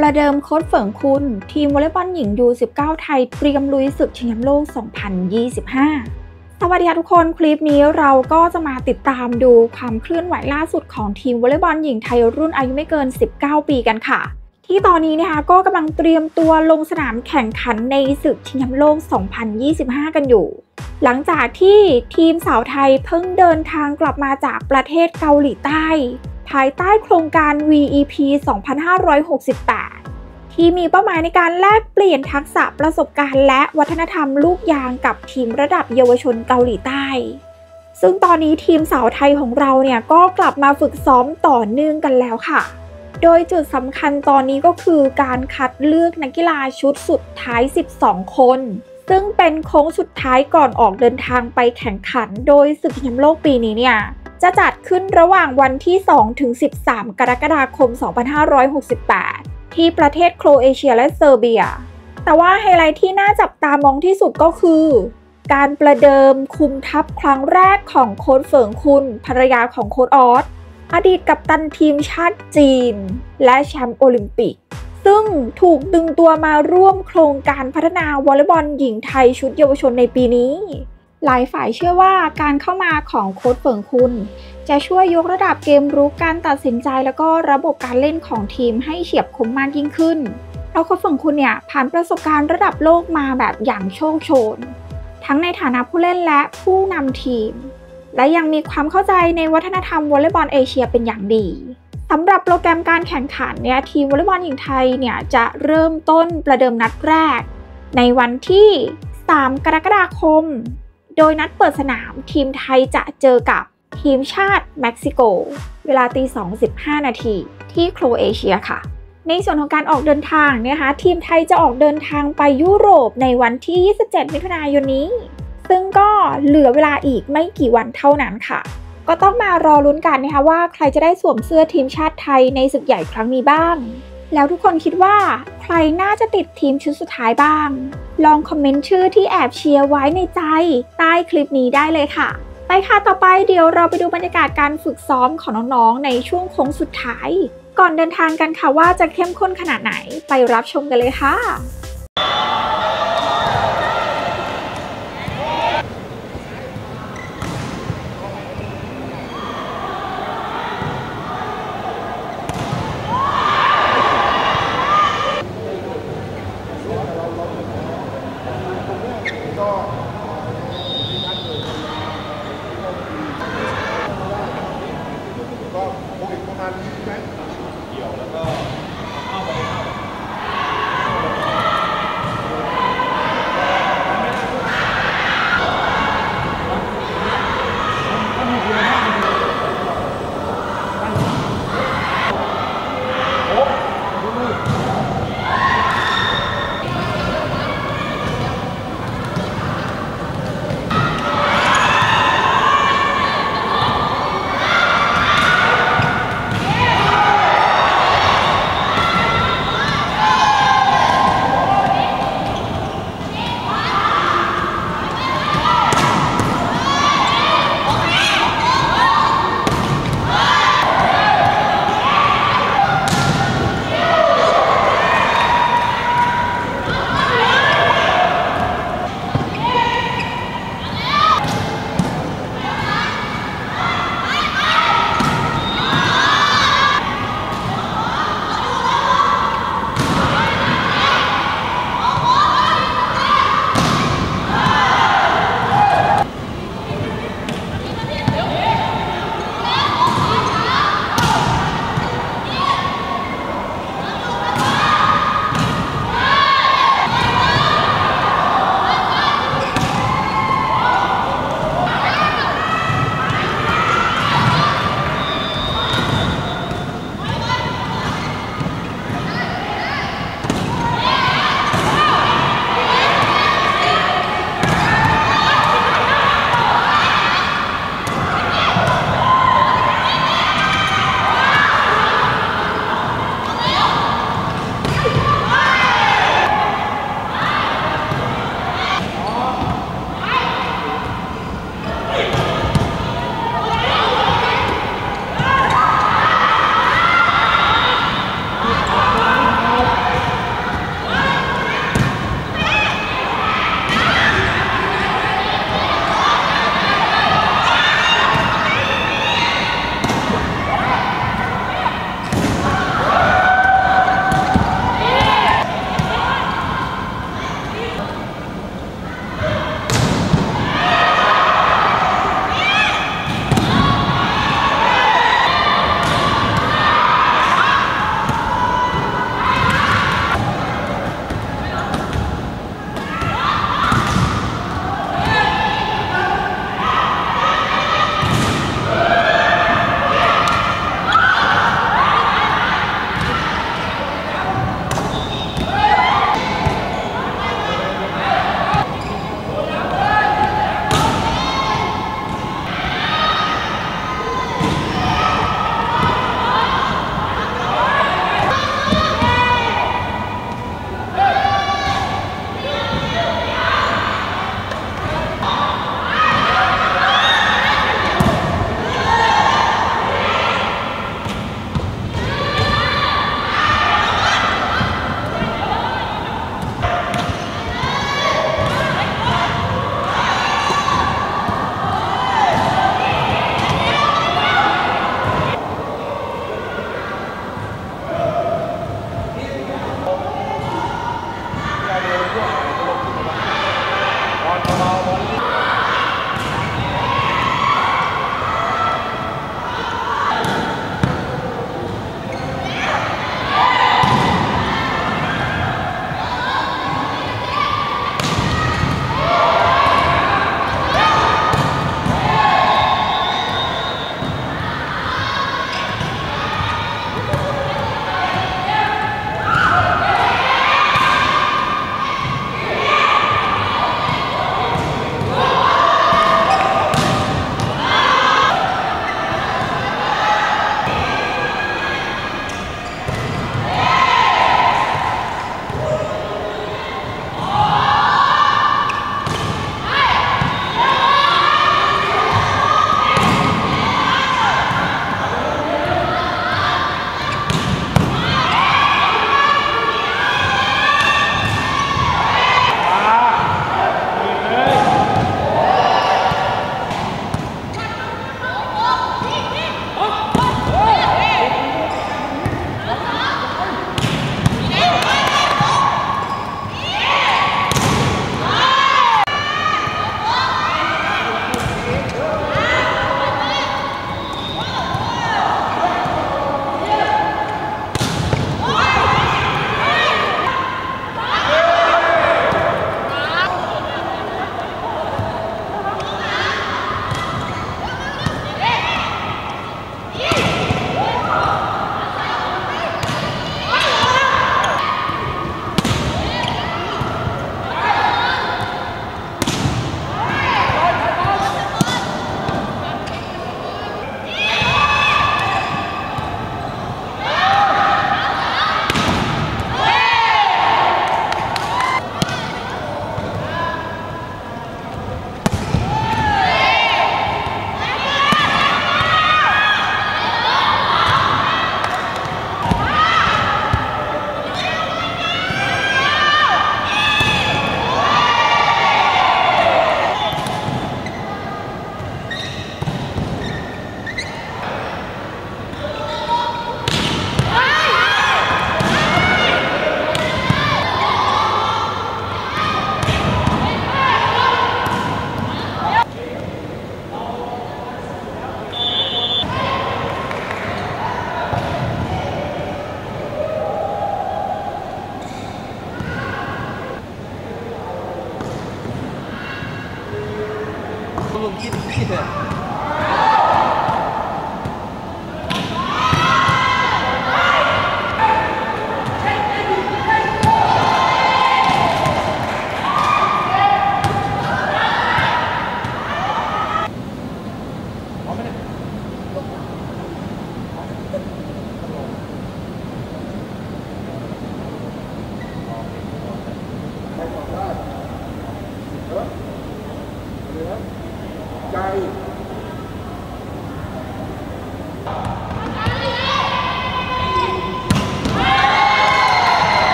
ประเดิมโค้ชเฟิงคุณทีมวอลเลย์บอลหญิงU19ไทยเตรียมลุยศึกชิงแชมป์โลก 2025 สวัสดีค่ะทุกคนคลิปนี้เราก็จะมาติดตามดูความเคลื่อนไหวล่าสุดของทีมวอลเลย์บอลหญิงไทยรุ่นอายุไม่เกิน 19 ปีกันค่ะที่ตอนนี้นะคะก็กำลังเตรียมตัวลงสนามแข่งขันในศึกชิงแชมป์โลก 2025 กันอยู่หลังจากที่ทีมสาวไทยเพิ่งเดินทางกลับมาจากประเทศเกาหลีใต้ภายใต้โครงการ VEP 2568 ที่มีเป้าหมายในการแลกเปลี่ยนทักษะประสบการณ์และวัฒนธรรมลูกยางกับทีมระดับเยาวชนเกาหลีใต้ซึ่งตอนนี้ทีมสาวไทยของเราเนี่ยก็กลับมาฝึกซ้อมต่อเนื่องกันแล้วค่ะโดยจุดสำคัญตอนนี้ก็คือการคัดเลือกนักกีฬาชุดสุดท้าย 12 คนซึ่งเป็นโค้งสุดท้ายก่อนออกเดินทางไปแข่งขันโดยศึกชิงแชมป์โลกปีนี้เนี่ยจะจัดขึ้นระหว่างวันที่ 2-13 กรกฎาคม 2568 ที่ประเทศโครเอเชียและเซอร์เบียแต่ว่าไฮไลท์ที่น่าจับตามองที่สุดก็คือการประเดิมคุมทัพครั้งแรกของโค้ชเฟิงคุณภรรยาของโค้ชออสอดีตกัปตันทีมชาติจีนและแชมป์โอลิมปิกซึ่งถูกดึงตัวมาร่วมโครงการพัฒนาวอลเลย์บอลหญิงไทยชุดเยาวชนในปีนี้หลายฝ่ายเชื่อว่าการเข้ามาของโค้ชเฟิงคุณจะช่วยยกระดับเกมรุกการตัดสินใจแล้วก็ระบบการเล่นของทีมให้เฉียบคมมากยิ่งขึ้นเพราะโค้ชเฟิงคุณเนี่ยผ่านประสบการณ์ระดับโลกมาแบบอย่างโชคโชนทั้งในฐานะผู้เล่นและผู้นำทีมและยังมีความเข้าใจในวัฒนธรรมวอลเลย์บอลเอเชียเป็นอย่างดีสำหรับโปรแกรมการแข่งขันเนี่ยทีมวอลเลย์บอลหญิงไทยเนี่ยจะเริ่มต้นประเดิมนัดแรกในวันที่ 3 กรกฎาคมโดยนัดเปิดสนามทีมไทยจะเจอกับทีมชาติเม็กซิโกเวลาตี 2:15 นาทีที่โครเอเชียค่ะในส่วนของการออกเดินทางนะคะทีมไทยจะออกเดินทางไปยุโรปในวันที่ 27 มิถุนายนนี้ซึ่งก็เหลือเวลาอีกไม่กี่วันเท่านั้นค่ะก็ต้องมารอลุ้นกันนะคะว่าใครจะได้สวมเสื้อทีมชาติไทยในศึกใหญ่ครั้งนี้บ้างแล้วทุกคนคิดว่าใครน่าจะติดทีมชุดสุดท้ายบ้างลองคอมเมนต์ชื่อที่แอบเชียร์ไว้ในใจใต้คลิปนี้ได้เลยค่ะไปค่ะต่อไปเดี๋ยวเราไปดูบรรยากาศการฝึกซ้อมของน้องๆในช่วงโค้งสุดท้ายก่อนเดินทางกันค่ะว่าจะเข้มข้นขนาดไหนไปรับชมกันเลยค่ะ